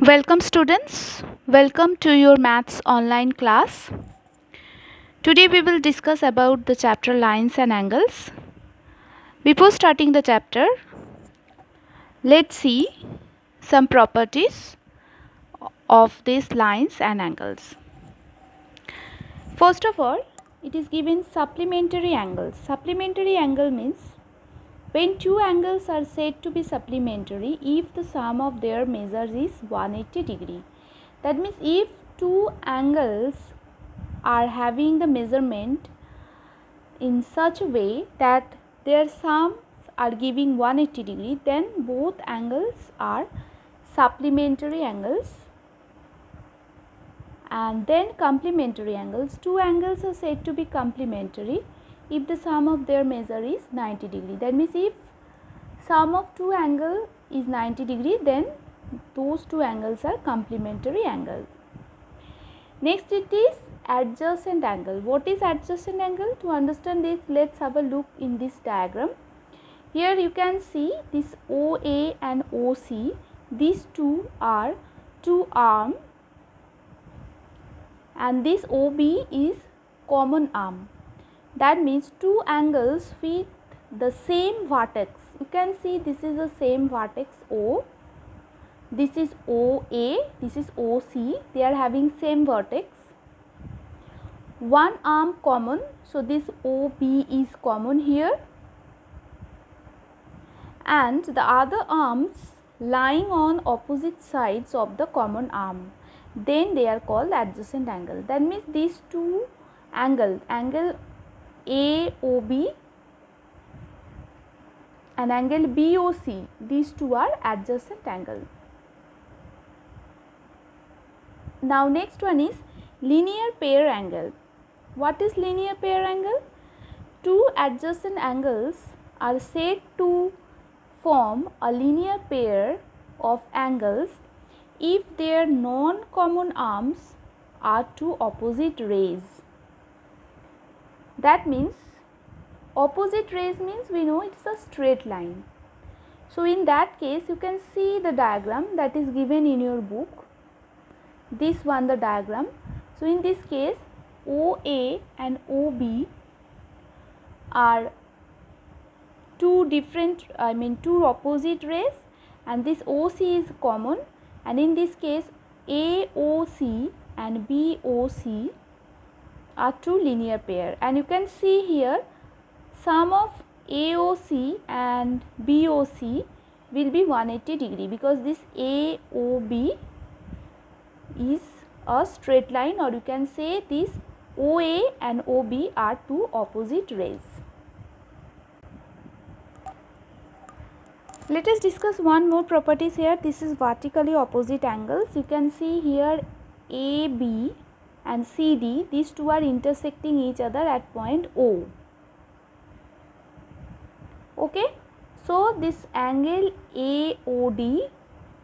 Welcome students, welcome to your maths online class. Today we will discuss about the chapter lines and angles. Before starting the chapter, let's see some properties of these lines and angles. First of all, it is given supplementary angles. Supplementary angle means when two angles are said to be supplementary if the sum of their measures is 180 degree. That means if two angles are having the measurement in such a way that their sums are giving 180 degree, then both angles are supplementary angles. And then complementary angles, two angles are said to be complementary if the sum of their measure is 90 degree. That means if sum of two angles is 90 degree, then those two angles are complementary angles. Next it is adjacent angle. What is adjacent angle? To understand this, let's have a look in this diagram. Here you can see this OA and OC. These two are two arms and this OB is common arm. That means two angles with the same vertex. You can see this is the same vertex O. This is OA, this is OC. They are having same vertex. One arm common, so this OB is common here, and the other arms lying on opposite sides of the common arm, then they are called adjacent angle. That means these two angles, angle AOB and angle BOC, these two are adjacent angle. Now next one is linear pair angle. What is linear pair angle? Two adjacent angles are said to form a linear pair of angles if their non-common arms are two opposite rays. That means opposite rays means we know it is a straight line. So in that case you can see the diagram that is given in your book. This one the diagram. So in this case OA and OB are two opposite rays, and this OC is common, and in this case AOC and BOC are two linear pair, and you can see here sum of AOC and BOC will be 180 degree because this AOB is a straight line, or you can say this OA and OB are two opposite rays. Let us discuss one more properties here. This is vertically opposite angles. You can see here AB and CD, these two are intersecting each other at point O. Okay, so this angle AOD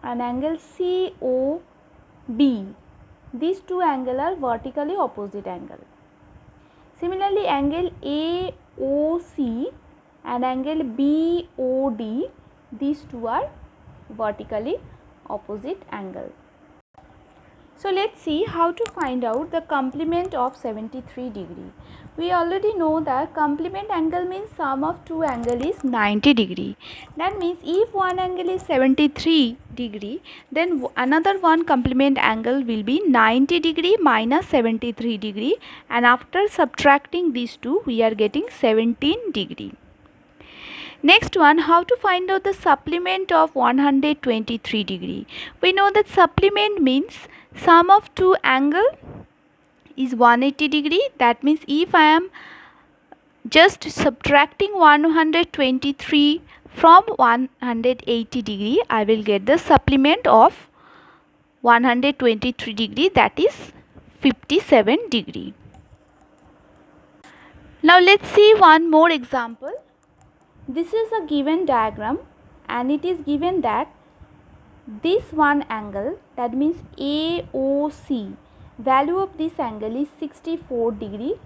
and angle COB, these two angles are vertically opposite angle. Similarly, angle AOC and angle BOD, these two are vertically opposite angle. So let's see how to find out the complement of 73 degree. We already know that complement angle means sum of two angles is 90 degree. That means if one angle is 73 degree, then another one complement angle will be 90 degree minus 73 degree, and after subtracting these two we are getting 17 degree. Next one, how to find out the supplement of 123 degree. We know that supplement means sum of two angle is 180 degree. That means if I am just subtracting 123 from 180 degree, I will get the supplement of 123 degree, that is 57 degree. Now let's see one more example. This is a given diagram, and it is given that this one angle, that means AOC, value of this angle is 64 degree,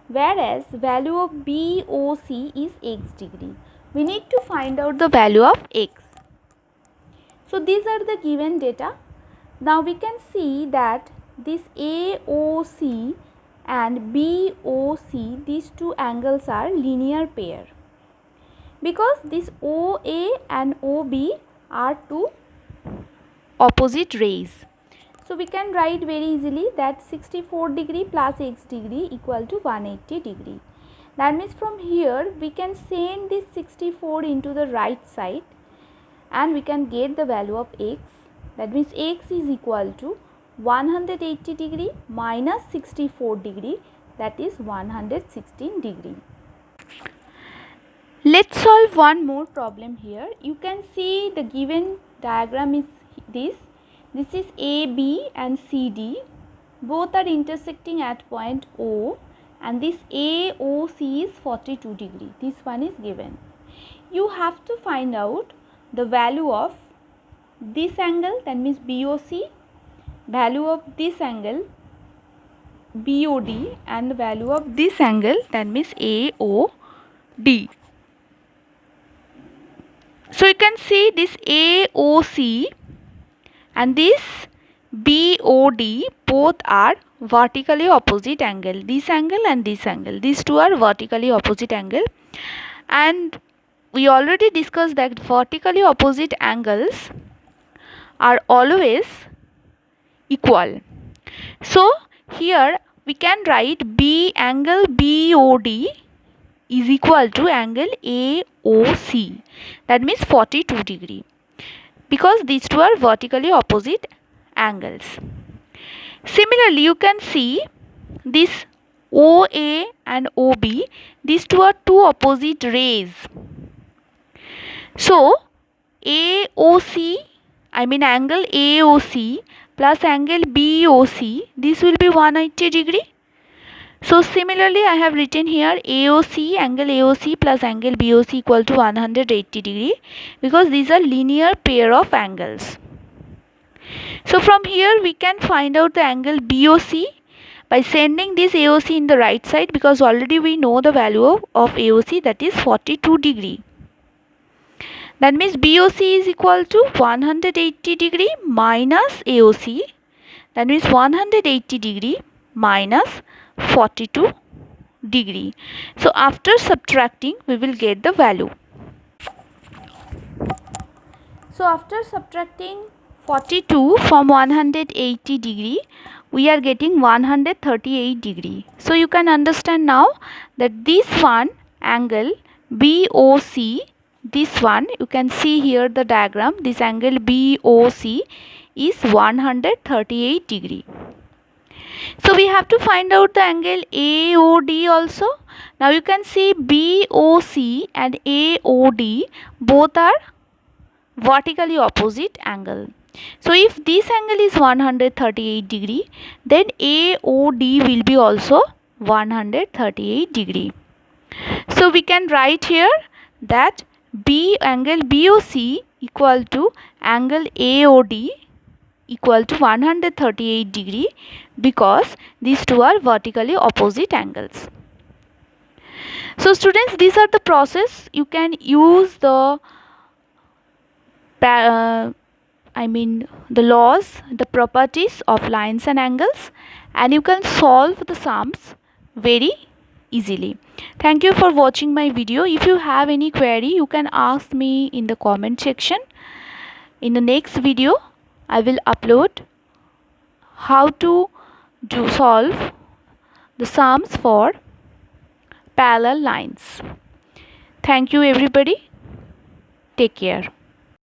whereas value of BOC is x degree. We need to find out the value of x. So these are the given data. Now we can see that this AOC and BOC, these two angles are linear pair, because this OA and OB are two opposite rays. So we can write very easily that 64 degree plus x degree equal to 180 degree. That means from here we can send this 64 into the right side and we can get the value of x. That means x is equal to 180 degree minus 64 degree, that is 116 degree. Let's solve one more problem here. You can see the given diagram is this. This is AB and CD. Both are intersecting at point O, and this AOC is 42 degree. This one is given. You have to find out the value of this angle, that means BOC, value of this angle BOD, and the value of this angle, that means AOD. So you can see this AOC and this BOD both are vertically opposite angle. This angle and this angle, these two are vertically opposite angle, and we already discussed that vertically opposite angles are always equal. So here we can write B angle BOD is equal to angle AOC, that means 42 degree, because these two are vertically opposite angles. Similarly, you can see this OA and OB, these two are two opposite rays. So AOC, I mean angle AOC plus angle BOC, this will be 180 degree. So similarly, I have written here AOC, angle AOC plus angle BOC equal to 180 degree, because these are linear pair of angles. So from here we can find out the angle BOC by sending this AOC in the right side, because already we know the value of AOC, that is 42 degree. That means BOC is equal to 180 degree minus AOC, that means 180 degree minus 42 degree. So after subtracting we will get the value. So after subtracting 42 from 180 degree, we are getting 138 degree. So you can understand now that this one angle BOC, this one you can see here the diagram, this angle BOC is 138 degree. So we have to find out the angle AOD also. Now you can see BOC and AOD both are vertically opposite angle. So if this angle is 138 degree, then AOD will be also 138 degree. So we can write here that angle BOC equal to angle AOD equal to 138 degree, because these two are vertically opposite angles. So students, these are the process. You can use the the laws, the properties of lines and angles, and you can solve the sums very easily. Thank you for watching my video. If you have any query, you can ask me in the comment section. In the next video, I will upload how to solve the sums for parallel lines. Thank you everybody. Take care.